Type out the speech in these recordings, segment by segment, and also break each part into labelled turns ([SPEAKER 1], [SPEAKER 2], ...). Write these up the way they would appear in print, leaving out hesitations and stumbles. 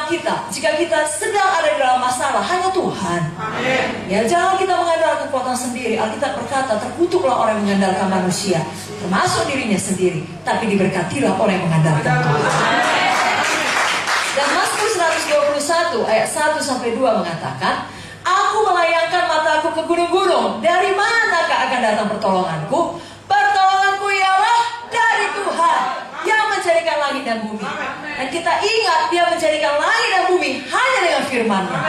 [SPEAKER 1] kita, jika kita sedang ada di dalam masalah, hanya Tuhan. Amin. Ya, jangan kita mengandalkan kekuatan sendiri. Alkitab berkata, terkutuklah orang yang mengandalkan manusia, termasuk dirinya sendiri, tapi diberkatilah orang yang mengandalkan Tuhan. Dan Mazmur 121 ayat 1-2 mengatakan, aku melayangkan mataku ke gunung-gunung, dari manakah akan datang pertolonganku? Pertolonganku ialah dari Tuhan yang menjadikan langit dan bumi. Dan kita ingat, dia menjadikan langit dan bumi hanya dengan firman-Nya,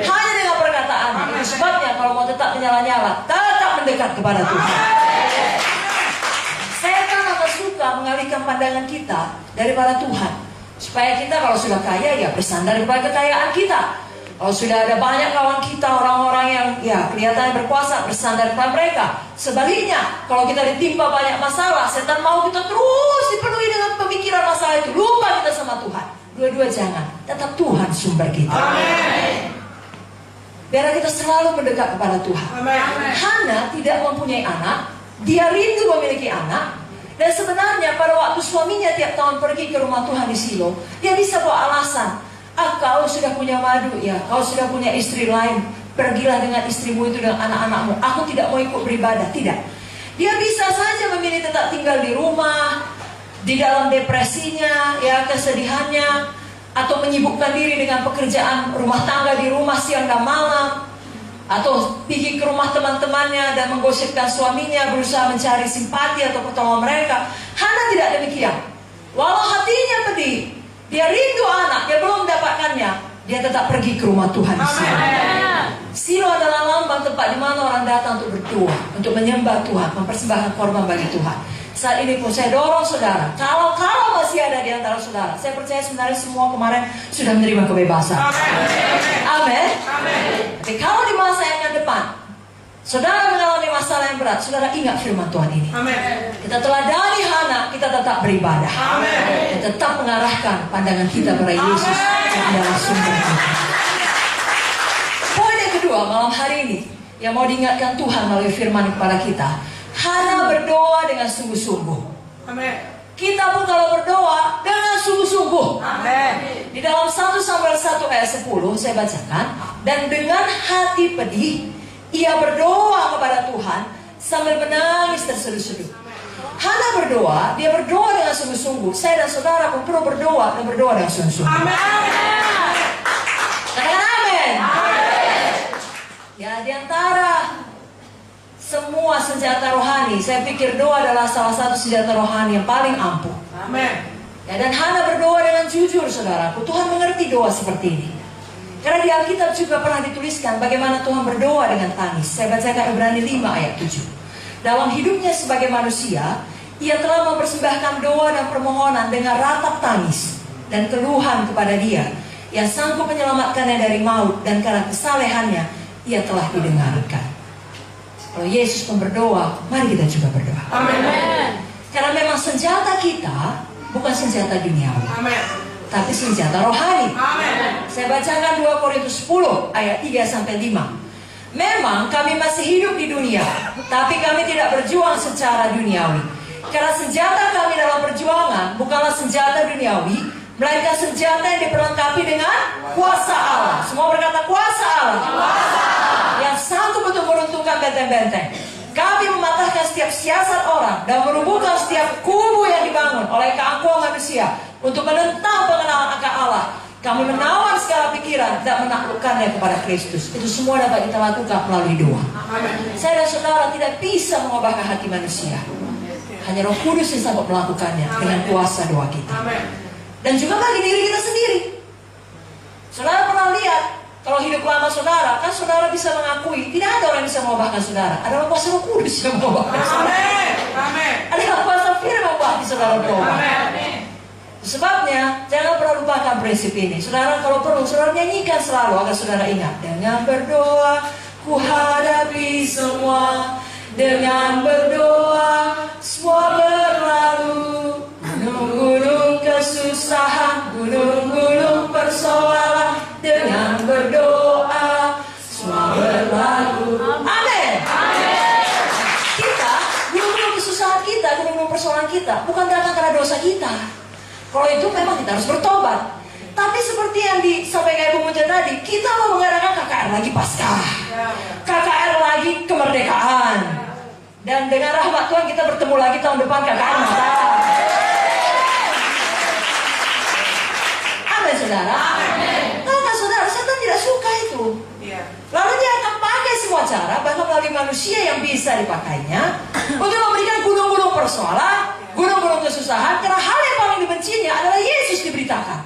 [SPEAKER 1] hanya dengan perkataan-Nya. Itu sebabnya kalau mau tetap menyala-nyala, tetap mendekat kepada Tuhan. Setan akan suka mengalihkan pandangan kita daripada Tuhan, supaya kita kalau sudah kaya, ya bersandar kepada kekayaan kita. Kalau sudah ada banyak kawan kita, orang-orang yang ya kelihatannya berkuasa, bersandar kepada mereka. Sebaliknya, kalau kita ditimpa banyak masalah, setan mau kita terus dipenuhi dengan pemikiran masalah itu, lupa kita sama Tuhan. Dua-dua jangan, tetap Tuhan sumber kita. Amin. Biar kita selalu mendekat kepada Tuhan. Amin. Hana tidak mempunyai anak, dia rindu memiliki anak. Dan sebenarnya pada waktu suaminya tiap tahun pergi ke rumah Tuhan di Silo, dia bisa bawa alasan. Kau sudah punya madu ya, kau sudah punya istri lain, pergilah dengan istrimu itu dengan anak-anakmu. Aku tidak mau ikut beribadah. Tidak. Dia bisa saja memilih tetap tinggal di rumah, di dalam depresinya, ya kesedihannya, atau menyibukkan diri dengan pekerjaan rumah tangga di rumah siang dan malam, atau pergi ke rumah teman-temannya dan menggosipkan suaminya, berusaha mencari simpati atau pertolongan mereka. Hana tidak demikian. Walau hatinya pedih, dia rindu anak, dia belum mendapatkannya, dia tetap pergi ke rumah Tuhan di Silo. Silo adalah lambang tempat di mana orang datang untuk berdoa, untuk menyembah Tuhan, mempersembahkan korban bagi Tuhan. Saat ini pun saya dorong saudara, kalau masih ada di antara saudara, saya percaya sebenarnya semua kemarin sudah menerima kebebasan. Amin. Tapi kalau di masa yang akan depan, saudara mengalami masalah yang berat, saudara ingat firman Tuhan ini. Amin. Kita teladani Hana, kita tetap beribadah. Amin. Kita tetap mengarahkan pandangan kita kepada Yesus yang adalah sumber kita. Poin yang kedua malam hari ini, yang mau diingatkan Tuhan melalui firman kepada kita, Hana berdoa dengan sungguh-sungguh. Amin. Kita pun kalau berdoa dengan sungguh-sungguh. Amin. Di dalam 1 Samuel 1 ayat 10 saya bacakan, dan dengan hati pedih ia berdoa kepada Tuhan sambil menangis terseduh-seduh. Hana berdoa, dia berdoa dengan sungguh-sungguh. Saya dan saudara pun perlu berdoa dan berdoa dengan sungguh-sungguh. Amin. Katakan amin. Ya, di antara semua senjata rohani, saya pikir doa adalah salah satu senjata rohani yang paling ampuh. Amin. Ya, dan Hana berdoa dengan jujur, saudaraku. Tuhan mengerti doa seperti ini. Karena di Alkitab juga pernah dituliskan bagaimana Tuhan berdoa dengan tangis. Saya bacakan Ibrani 5 ayat 7. Dalam hidupnya sebagai manusia, ia telah mempersembahkan doa dan permohonan dengan ratap tangis dan keluhan kepada Dia yang sanggup menyelamatkannya dari maut, dan karena kesalehannya ia telah didengarkan. Kalau Yesus pun berdoa, mari kita juga berdoa. Amin. Karena memang senjata kita bukan senjata duniawi. Amin. Tapi senjata rohani. Amin. Saya bacakan 2 Korintus 10 ayat 3-5. Memang kami masih hidup di dunia, tapi kami tidak berjuang secara duniawi. Karena senjata kami dalam perjuangan bukanlah senjata duniawi, melainkan senjata yang diperlengkapi dengan kuasa Allah. Semua berkata kuasa Allah. Kuasa Allah. Yang sanggup untuk meruntuhkan benteng-benteng. Kami mematahkan setiap siasat orang dan merubuhkan setiap kubu yang dibangun oleh keangkuhan manusia untuk menentang pengenalan akan Allah. Kami menawan segala pikiran dan menaklukkannya kepada Kristus. Itu semua dapat kita lakukan melalui doa. Amin. Saya dan saudara tidak bisa mengubahkan hati manusia. Hanya Roh Kudus yang sanggup melakukannya. Amin. Dengan kuasa doa kita. Amin. Dan juga bagi diri kita sendiri. Saudara pernah lihat, kalau hidup lama saudara, kan saudara bisa mengakui tidak ada orang yang bisa mengubahkan saudara. Adalah kuasa Roh Kudus yang mengubahkan saudara. Amin. Adalah kuasa firman hati saudara berubah. Amin. Sebabnya jangan pernah lupakan prinsip ini. Saudara kalau perlu, saudara nyanyikan selalu agar saudara ingat. Dengan berdoa ku hadapi semua. Dengan berdoa semua berlalu. Gunung-gunung kesusahan, gunung-gunung persoalan. Dengan berdoa semua berlalu. Amin. Kita, gunung-gunung kesusahan kita, gunung-gunung persoalan kita bukan datang karena dosa kita. Kalau itu memang kita harus bertobat. Tapi seperti yang disampaikan Ibu Munja tadi, kita mau mengadakan KKR lagi Paskah, KKR lagi kemerdekaan, dan dengan rahmat Tuhan kita bertemu lagi tahun depan KKR Natal. Amin saudara. Karena saudara, setan tidak suka itu. Lalu dia akan pakai semua cara, bahkan melalui manusia yang bisa dipakainya, untuk memberikan gunung-gunung persoalan, gunung-gunung kesusahan. Karena hal yang paling dibencinya adalah Yesus diberitakan.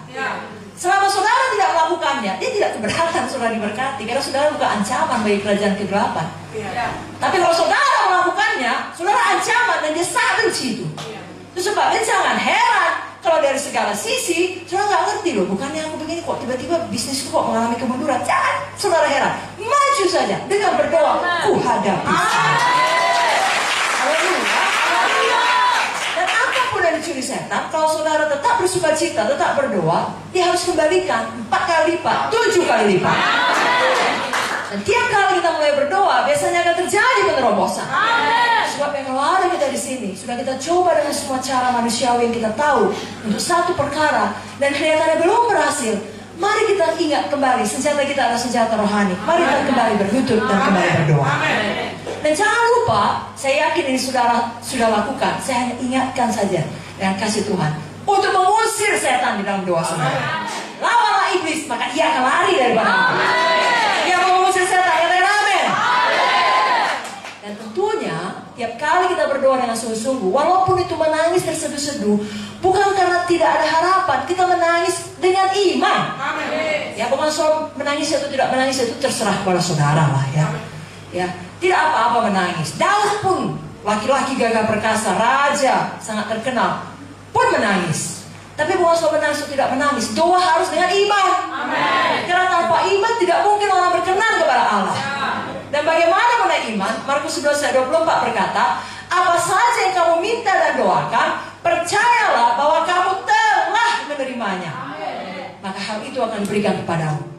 [SPEAKER 1] Selama saudara tidak melakukannya, dia tidak keberatan saudara diberkati, karena saudara bukan ancaman bagi kerajaan kegelapan. Tapi kalau saudara melakukannya, saudara ancaman, dan dia sangat benci itu. Itu sebabnya jangan heran kalau dari segala sisi saudara nggak ngerti loh, bukannya aku begini kok tiba-tiba bisnisku kok mengalami kemunduran. Jangan saudara heran, maju saja dengan berdoa, ku hadapi. Dan apapun yang dicuri setan, kalau saudara tetap bersuka cita, tetap berdoa, dia harus kembalikan 4 kali lipat, 7 kali lipat. Dan tiap kali kita mulai berdoa, biasanya akan terjadi penerobosan. Sebab yang kalau ada kita di sini, sudah kita coba dengan semua cara manusiawi yang kita tahu untuk satu perkara, dan kelihatannya belum berhasil. Mari kita ingat kembali, senjata kita adalah senjata rohani. Mari kita kembali berlutut dan kembali berdoa. Dan jangan lupa, saya yakin ini saudara sudah lakukan. Saya hanya ingatkan saja dengan kasih Tuhan untuk mengusir setan di dalam doa saudara. Lawanlah iblis, maka ia akan lari daripada kamu. Dia mau mengusir setan, ya amin. Dan tentunya tiap kali kita berdoa dengan sungguh-sungguh, walaupun itu menangis terseduh-seduh, bukan karena tidak ada harapan, kita menangis dengan iman. Ya, bukan soal menangis atau tidak menangis, itu terserah kepada saudara lah ya. Ya, tidak apa-apa menangis. Daud pun laki-laki gagah perkasa, raja sangat terkenal, pun menangis. Tapi bukan soal menangis atau tidak menangis, doa harus dengan iman. Karena tanpa iman tidak mungkin orang berkenan kepada Allah. Dan bagaimana menaik iman? Markus 11 ayat 24 berkata, apa saja yang kamu minta dan doakan, percayalah bahwa kamu telah menerimanya, maka hal itu akan diberikan kepadamu.